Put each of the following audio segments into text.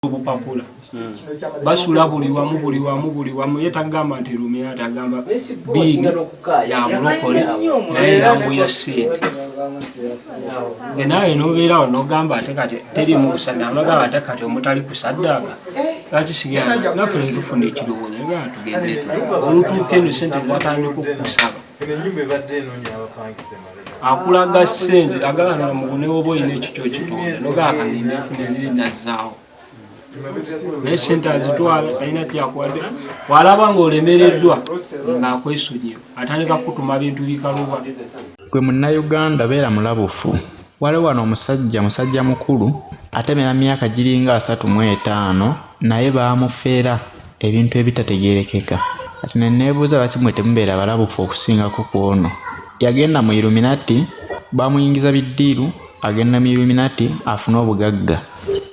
obupapula basula buli wamu yetagamba nti Rumia atagamba dini ya mulokole naye yambuya ssente naye nobeera onogamba ate kati teri mu kusaddaaka nogamba ate kati omutali kusaddaaka lwakisigala naffe ne tufuna ekirowonya nga tugende olutuuka eno ssente zatandika okukusaba akulaga ssente agalanira mu bune oba olina ekikyo kitonda nogaba kagenda nfune ziri nazzaawo naye ssente azitwala talina kyakwadde walaba ng'olemereddwa ng'akwesonyiwa atandika kutuma bintu bikaluba. Gwe munnayuganda beera mulabufu. Waliwo wano musajja mukulu atemera myaka giringa 35 naye baamufeera ebintu ebitategeerekeka. Kati ne neebuuza lwaki mmwe temubeera balabufu okusingako ku ono. Yagenda mu Illuminati baamuyingiza biddiiru agenda mu Illuminati afune obugagga.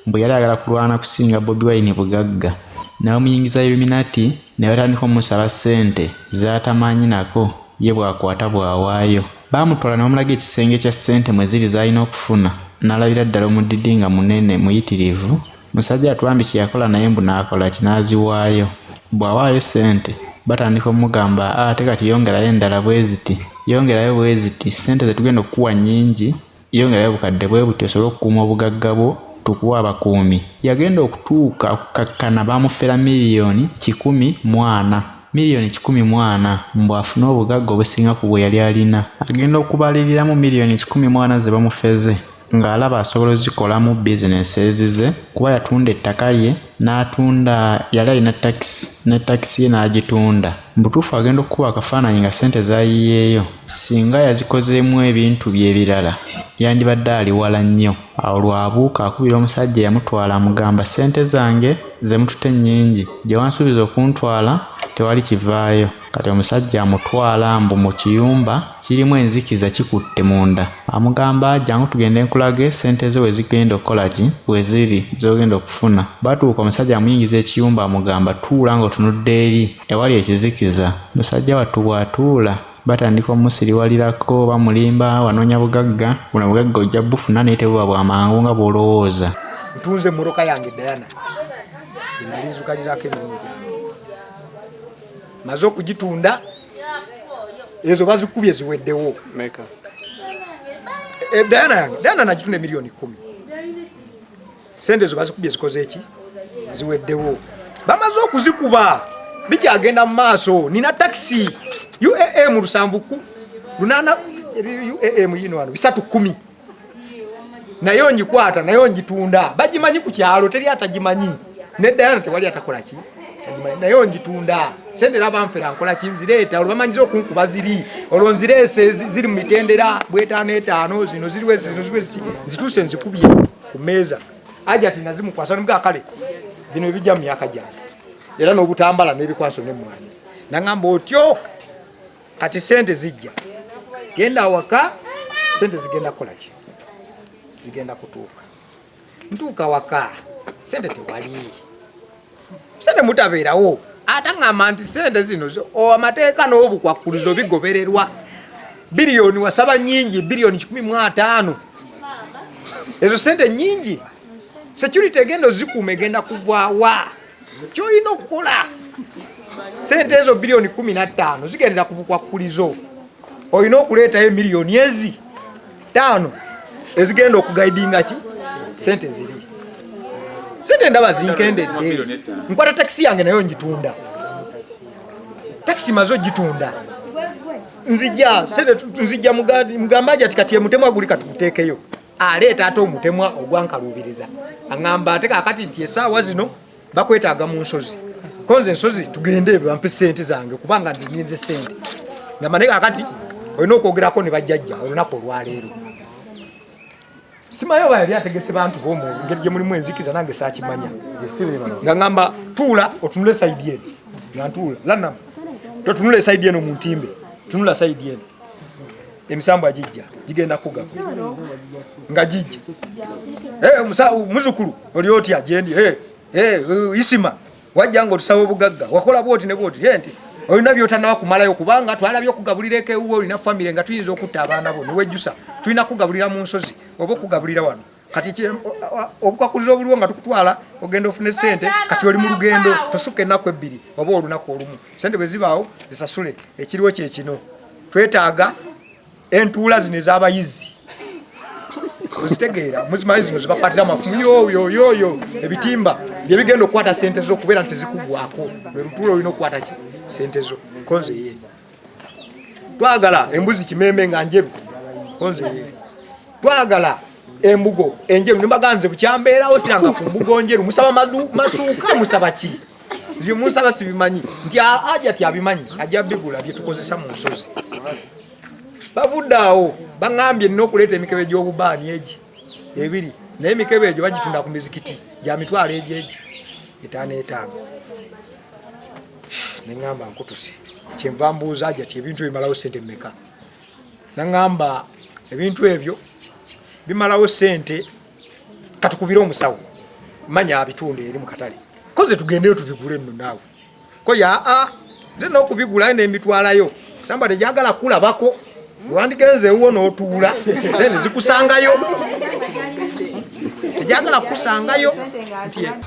Bwe yali agala kulwana kusinga Bobi Wine bugagga n'amuyingiza Illuminati ne batandika omusaba ssente z'atamanyi nako ye bwakwata bwawaayo. Baamutwala ne bamulaga ekisenge kya ssente mwe ziri z'alina okufuna n'alabira ddala omuddidi nga munene muyitirivu. Musajja atwambi kye yakola naye mbu n'akola kinaaziwaayo. Bw'awaayo ssente batandika omugamba ate kati yongerayo endala bwe ziti yongerayo bwe ziti ssente ze tugenda okukuwa nnyingi yongerayo bukadde bwe buti osobole okukuuma obugagga bwo tukuwa abakuumi. Yagenda okutuuka okukakkana baamufera miliyoni 140 miliyoni 140 mbu afune obugagga obusinga ku bwe yali alina. Agenda okubaliriramu miliyoni 140 ze bamufeze ng'alaba asobola ozikolamu bizinesi ezize kuba yatunda ettaka lye n'atunda yali alina takisi ne takisi ye n'agitunda. Butuufu agenda okukuba akafaananyi nga ssente zaayiyeeyo singa yazikozeemu ebintu bye ebirala yandibadde ali wala nnyo. Awo lwabuuka akubira omusajja yamutwala amugamba ssente zange ze mutute nnyingi gye wansuubiza okuntwala tewali kivaayo. Kati omusajja amutwala mbu mu kiyumba kirimu enzikiza kikutte munda. Amugamba jangu tugende nkulage ssente zo we zigenda okukola ki we ziri z'ogenda okufuna. Batuuka omusajja amuyingiza ekiyumba amugamba tuula ng'otunudde eri ewali ekizikiza. Musajja wattu bw'atuula batandika omusiriwalirako bamulimba wanoonya bugagga buno bugagga ojja bufuna naye tebuba bwa mangu nga bw'olowooza. Ntunze mmotoka yange Diana enalizukalizaako emirimu gyange maze okugitunda ezo bazikubye ziweddewo. Diana nagitunda miliyoni 10 sente ezo bazikubye zikoze eki ziweddewo. Bamaze okuzikuba bikyagenda mu maaso. Nina takisi UAM 7 lunana UAM yino wano 310 nayo njikwata nayo njitunda bagimanyi ku kyalo teri atagimanyi ne Diana tewali atakola ki tagimanyi nayo njitunda sente laba mfera nkola kinzireeta olwamanyizo okunkuba ziri olonzirese ziri mu mitendera bwetano 5 zino ziriwe zituse nzikubye ku meza aja ati nazimu kwasa mga kale bino bijja mu myaka jana era n'obutambala n'ebikwaso n'emmwanyi nangamba otyo kati sente zijja genda waka sente zigenda kola ki zigenda kutuuka ntuuka waka sente tewali sente mutabeerawo atangamba nti sente zino amateeka n'obukwakulizo bigobererwa biliyoni wasaba nyingi biliyoni 15 ezo sente nyingi security egenda zikuuma egenda kuvaawa kyolina okukola sente ezo biliyoni 15 zigendera ku bukwakulizo olina okuleetayo miliyoni ezi 5 ezigenda okugaidinga ki sente ziri sente ndaba zinkendedde nkwata takisi yange nayo njitunda takisi mazo gitunda nzijja mugamba ati kati emutemwa guli katukuteekeyo aleeta ate omutemwa ogwankalubiriza aŋŋamba ate kakati nti essaawa zino bakwetaaga mu nsozi konze ensozi tugende bampe sente zange kubanga ndininze sente ngamba naye kakati olina okwogerako ne bajjajja olunaku olwaleero simayo bali ategese bantu bomu ngeri gye mulimu enzikiza nange saakimanya nga ngamba tuula otunule saidi eno nga ntuula lanna totunule saidi eno mu ntimbe tunula saidi eno emisambo agijja gigenda kugaba nga gijja muzukulu oli oti ajendi isima wajja nga otusaba obugagga wakola bwoti ne bwoti nti olina byotanawa kumalayo kubanga twalabye okugabulireko ewuwo olina famire nga tuyinza okutta abaana bo ne wejjusa tulina kugabulira mu nsozi oba okugabulira wano kati obukakuliza obuliwo nga tukutwala ogenda ofune sente kati oli mu lugendo tosuka ennaku ebbiri oba olunaku olumu sente bwe zibaawo zisasule ekiriwo kye kino twetaaga entuula zino ez'abayizi ozitegeera muzimanyi zino zibakwatira amafumu yoyo ebitimba byebigenda okukwata sente zo okubeera nti tezikugwako lwe lutuula olina okukwata ki sente zo konze ye twagala embuzi kimeme nga njeru konze ye twagala embugo enjeru nimbaganze bukyambeerawo siranga ku mbugo njeru musaba masuuka musaba ki bye musaba sibimanyi nti ajja abimanyi ajja bigula bye tukozesa mu nsozi bavuddeawo baŋŋambye nina okuleeta emikebe gy'obubaani egi ebiri naye emikebe egyo bagitunda ku mizikiti gya mitwalo egi 5 neŋŋamba nkutuse kyenva mbuuza jati ebintu bimalawo sente mmeka naŋŋamba ebintu ebyo bimalawo sente katukubire omusawo manya abitunda eri mu katale koze tugendeyo tubigule nno naawe ko nze n'okubigulayo n'emitwalayo samba tejagala kulabako wandigenze uwo n'otuula sente zikusangayo tejagala kusangayo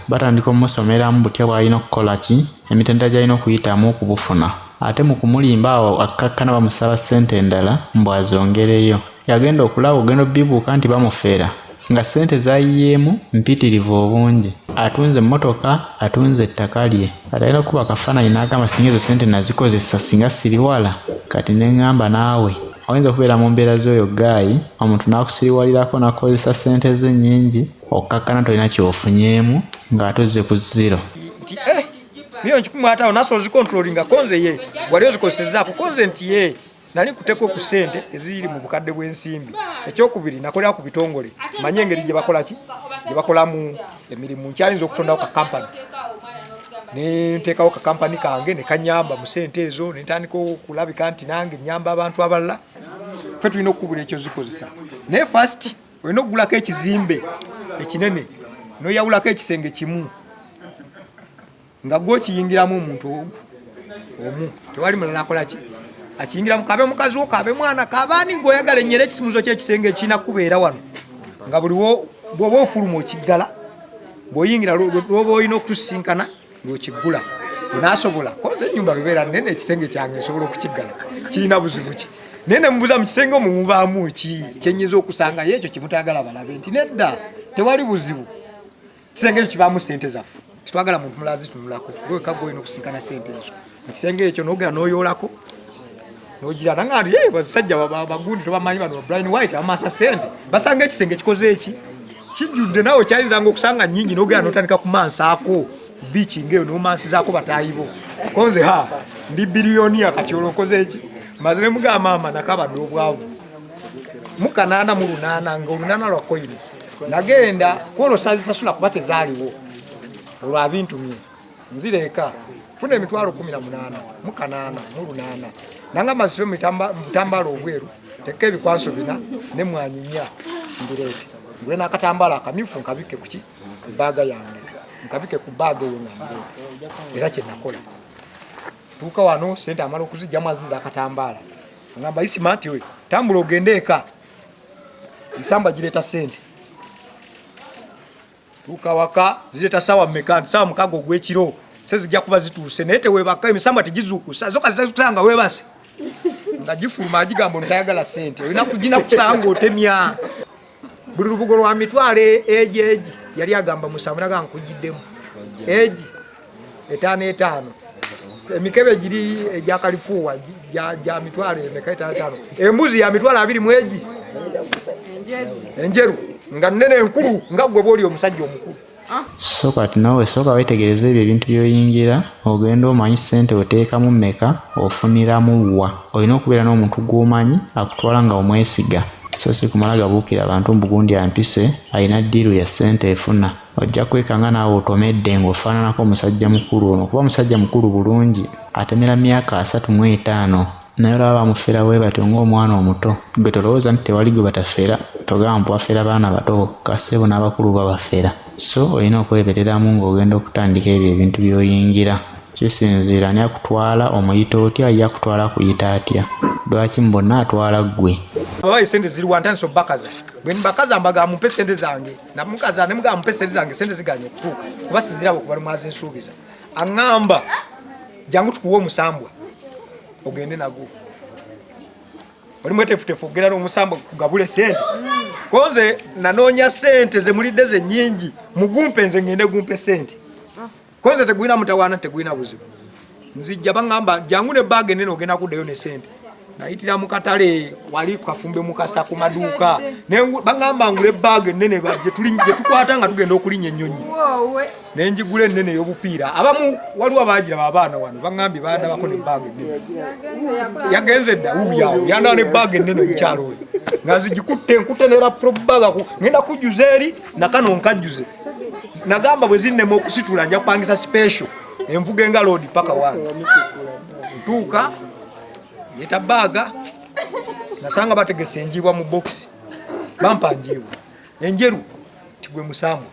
batandika omusomeramu butya bw'alina okukola ki emitendera gy'alina okuyitamu okubufuna ate mu kumulimba awo akkakkana bamusaba sente endala mbwazongereyo yagenda okulaba ogenda obibuuka nti bamufeera nga sente zayiyeemu mpitirivu obungi atunze emmotoka atunze ettaka lye atalina okuba akafaananyi n'agamba singa ezo sente nazikozesa singa siriwala kati neŋŋamba naawe oyinza okubeera mu mbeera z'oyo gaayi omuntu n'akusiriwalirako n'akozesa sente ze nnyingi okkakkana tolina kyofunyeemu ng'atozze ku zero nti milioni 15 naso ozikontrolinga konze ye wali ozikosezaako konze nti ye nali kuteekwa ku sente eziri mu bukadde bw'ensimbi ekyokubiri nakolera ku bitongole manye engeri gye bakola ki gye bakolamu emirimu nkyayinza okutondawo ka kampani ne nteekawo ka kampani kange ne kanyamba mu sente ezo ne ntandika okulabika nti nange nyamba abantu abalala ffe tulina okukubula ekyo zikozesa naye fast olina okugulako ekizimbe ekinene noyawulako ekisenge kimu nga gwe okiyingiramu omuntu omu tewali mulala akola ki akiyingiramu kabe mukazi wo kabe mwana kabaani gweoyagala ennyera ekisimuzo ky'ekisenge ekirina kubeera wano nga buli bw'oba ofuluma okiggala bw'oyingira lwoba olina okutusinkana ng'okiggula onaasobola konze ennyumba bebeera nene ekisenge kyange nsobola okukiggala kirina buzibu ki naye ne mubuuza mu kisenge omwo mubaamu ki kyenyiza okusanga ye ekyo kimutagala balabe nti nedda tewali buzibu kisenge ekyo kibaamu sente zaffe kitwagala muntu mulala zitunulako gweka gwe olina okusinkana sente ezo mu kisenge ekyo n'ogera n'oyoolako nogira nanga ndi basajja bagundi tobamanyi bano Brian White amasa sente basanga ekisenge kikoze eki kijudde nawe kyayinza okusanga nyingi n'ogera n'otandika kumansaako beach ngeo n'omansizaako bataayibo konze ndi biliyoniya kati olokoze eki mazire muga mama nakabadde obwavu mukanana mu lunana nga olunana lwa koyini nagenda kwolo sazisasula kuba tezaaliwo olwa bintu mye nzireka funa emitwalo 18 mukanana mu lunana nanga masiro mutambalo obweru teka ebikwaso bina ne mwanyinya mbirete ngwe nakatambala akamyufu nkabike kuki baga yange nkabike ku baga yo ngambirete era kye nakola tuka wano sente amalo kuzijja maziza akatambala ngamba isimati we tambula ogende eka nsamba jireta sente tuka waka zireta sawa mekani sawa mukago gwekiro sezijja kuba zituuse naye tewebaka emisamba tegizuukusa zoka zitanga webase nga gifuluma agigambo ntayagala sente olina kugina kusanga otemya buli lubugo lwa mitwale eji yali agamba musamuna ga nkujiddemu eji 5 emikebe giri egya kalifuwa ja mitwale emeka 5 embuzi ya mitwale 2 mu eji enjeru nga nene enkulu nga gwe boli omusajja omukulu soka nawe soka wetegereza ebyo ebintu byoyingira ogenda omanyi sente oteekamu mmeka ofuniramu wa olina okubeera n'omuntu gw'omanyi akutwala nga omwesiga so si kumala gabuukira abantu mbugundi ampise alina ddiiru ya sente efuna ojja kwekanga naawe otomedde ng'ofaananako omusajja mukulu ono kuba omusajja mukulu bulungi atemera myaka 35 naye olaba bamufeera bwe batyo ng'omwana omuto gwe tolowooza nti tewali gwe batafeera togamba mpu bafeera baana bato kasebo n'abakulu babafeera so olina okwebereramu ng'ogenda okutandika ebyo ebintu by'oyingira kisinziira ani akutwala omuyita otya ye akutwala kuyita atya lwaki mbonna atwala ggwe abawayi sente ziri wantandisa obbakaza bwe mbakaza mbaga mumpe sente zange na mukaza ne mga mumpe sente zange sente ziganye okutuuka kuba sizirabo kuba mwazi nsuubiza aŋŋamba jangu tukuwa omusambwa ogende nago oli mwetefutefu ogenda n'omusambwa kugabule sente konze nanoonya sente ze mulidde ze nnyingi mugumpe nze ngende gumpe sente konze tegulina mutawaana tegulina buzibu nzijja baŋŋamba jangu ne baage nene ogenda kuddayo ne sente nayitira mu katale wali kafumbe mukasa ku maduuka baŋŋamba ngule baage nene gye tukwata nga tugenda okulinya ennyonyi nenjigula ennene ey'obupiira abamu waliwo abaagira abaana wano baŋŋambye baandabako ne baage ennene yagenze dda wuuyawo yandaba ne baage ennene omukyalo we nga nzigikutte nkutte ne laputopu ngenda kujjuza eri nakano nkajjuze nagamba bwe zinnema okusitula nja kupangisa special envuga enga loodi paka wange ntuuka yeta baaga nasanga bategese enjibwa mu box bampa njiibwa enjeru tigwe musambu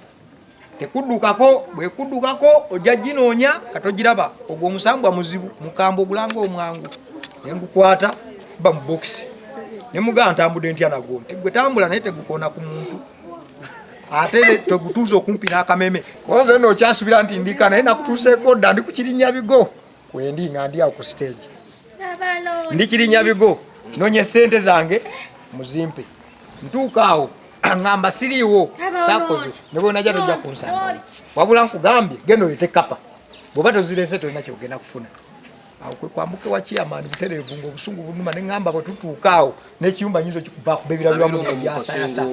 tekuddukako bwe kuddukako ojja ginoonya katogiraba ogwo omusambwa muzibu mukambo ogulanga omwangu nengukwata ba mu box ne mugaa ntambudde ntya nagwo nti gwe tambula naye tegukoona ku muntu ate tegutuuza okumpi n'akameme konze nno okyasubira nti ndika naye nakutuuseeko dda ndi ku Kirinnya Bigo kwendi nga ndi awo ku stage ndi Kirinnya Bigo nonye sente zange muzimpe ntuuka awo ngamba siriiwo sakoze ne bwe najja tojja kunsanga wabula nkugambye genda olete kapa bw'oba tozirese tolina kyogenda kufuna awo kwe kwambuke wa chairman butereevu ng'obusungu bunuma ne ngamba bwe tutuuka awo n'ekiyumba nyinza okikuba kubebirabiramu ebyasayasa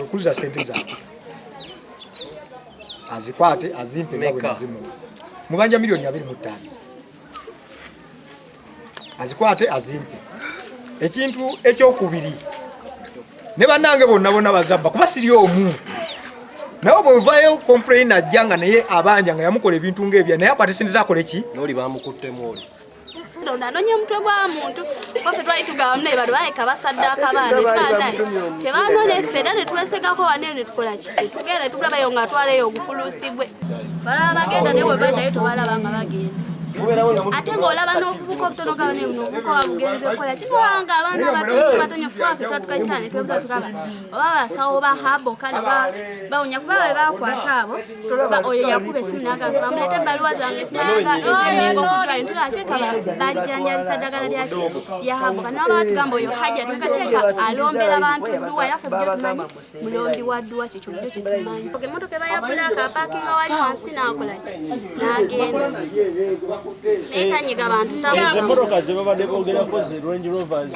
okuliza sente zange azikwate azimpe nga bwe nazimuwa mubanja milioni 25 azikwate azimpe ekintu ekyokubiri ne bannange bonna bazabba kuba siri omu nawe bwe nvayo complain ajjanga naye abanja nga yamukola ebintu ng'ebyo naye akwate sente zakola ki noli bamukuttemu oli nanonya omutwe gwa muntu waffe twali tugamba naye bali baleka basaddaaka baana etwanaye tebanone ffe era ne twesegako waneyo ne tukola ki tugenda ne tugulabayo nga atwaleyo ogufuluusi gwe balaba bagenda naye we baddayo tobalaba nga bagenda ate ng'olaba n'obuvubuka obutono gaba naye bunobuvubuka babugenze okukola kinowanga abaana batonyofu baffe tuba tukaisana ne twebuza tugamba oba basawo ba habo kale bawunya kuba bwe bakwata abo oyo yakuba esimu n'agansi bamuleta ebbaluwa zange ez'emmengo okuddwayo ntulakyeka bajjanjabisa ddagala lya habo kane baba batugamba oyo hajja tukakyeka alombera bantu dduwa era ffe bujjo tumanyi mulombi wa dduwa kyekyo bujjo kye tumanyi emmotoka ebayabulaka apaakinga wali wansi n'akola ki n'agenda netanyiga abantu emmotoka ze babadde boogerako ze Range Rovers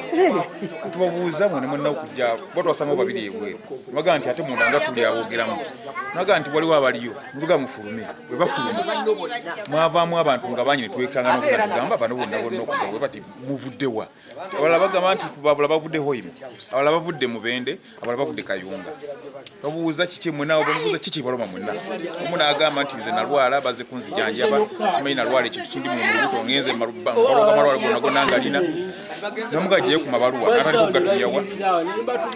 tubabuuza mwene mwenna okujja batwasangawo babiri ebweru bagaa nti ate munda nga tuli aboogeramu nagaa nti waliwo abaliyo ntuga mufulume bwe bafuluma mwavaamu abantu nga banyi ne twekanga n'okugamba bano bonna okugga bwe bati muvuddewa abalala bagamba nti abala bavudde Hoima abalala bavudde Mubende abalala bavudde Kayunga babuuza kiki mwenawo bamubuuza kiki baloma mwenna omu n'agamba nti nze nalwala baze kunzijanjaba simanyi nalwala ekintu kindi mu lubuto ngenze maluba malwala gonna nga lina namugajjayo ku mabaluwa abaliko kugatulyawa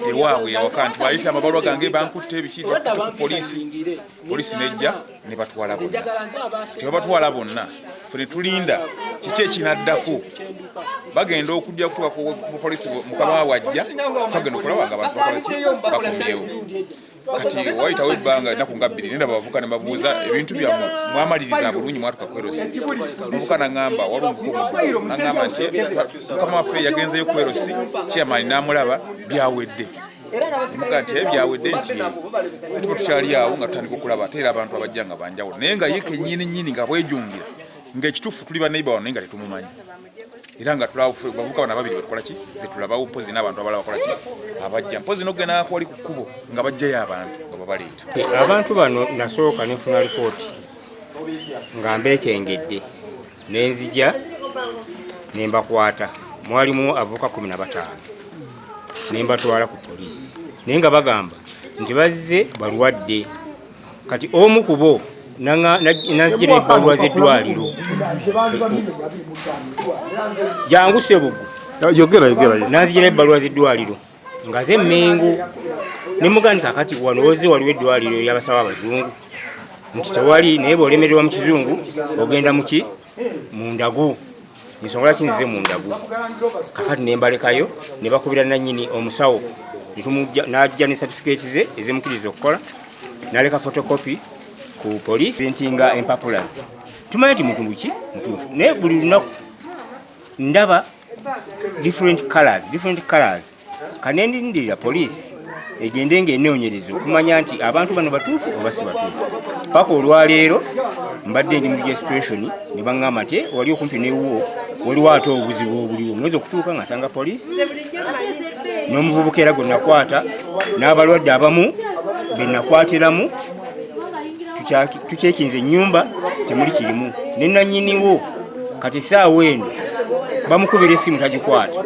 ewaabwe yawaka nti bayita amabaluwa gange bankutte ebiki bakutte ku polisi nejja ne batwala bonna tebabatwala bonna fe ne tulinda kiki ekinaddako bagenda okujja kutuuka ku polisi mukama wajja twagenda okulaba nga abantu bakomyewo kati wayitawo ebbanga ennaku nga 2 nenda bavuka ne babuuza ebintu byammwe mwamaliriza bulungi mwatuka kwerosi omuvuka naŋŋamba wali omukumu naŋŋamba nti mukama waffe yagenzeyo kwerosi chairman n'amulaba byawedde muga nti byawedde nti tuba tukyali awo nga tutandika okulaba ate era abantu abajja nga banjawulo naye nga ye kennyini nga bwejungira ng'ekituufu tuli baneiba wano naye nga tetumumanyi era nga bavuka bana babiri betukola ki betulabawo mpozi n'abantu abalala bakola ki abajja mpozi n'okugenda kwali ku kkubo nga bajjayo abantu nga babaleeta abantu bano nasooka nefuna lipooti nga mbeekengedde nenzija nembakwata mwalimu avuka 15 nembatwala ku poliisi naye nga bagamba nti bazze balwadde kati omu ku bo nanzijira ebbaluwa z'eddwaliro jangu Ssebugu nanzijira ebbaluwa z'eddwaliro nga z'Emmengo nemugandika kati wanoze waliwo eddwaliro ery'abasawo abazungu nti tewali naye bw'olemererwa mu kizungu ogenda muki mu ndagu ensonga laki nzize mu ndagu kakati nembalekayo ne bakubira nannyini omusawo n'ajja ne certificate ze ezimukiriza okukola n'aleka photocopy ku police ntinga empapulazi tumanyi nti muntu ki mutuufu naye buli lunaku ndaba different colors kanendindirira police egende ng'ennoonyereza okumanya nti abantu bano batuufu oba si batuufu paka olwaleero mbadde ndi mu situation ne baŋŋamba nti wali okumpi newuwo waliwo ate obuzibu obuliwo mwezi okutuuka ng'asanga poliisi n'omuvubuka era gwe nakwata n'abalwadde abamu be nakwatiramu tukyekinze ennyumba temuli kirimu ne nannyiniwo kati saawa eno bamukubira essimu tagikwata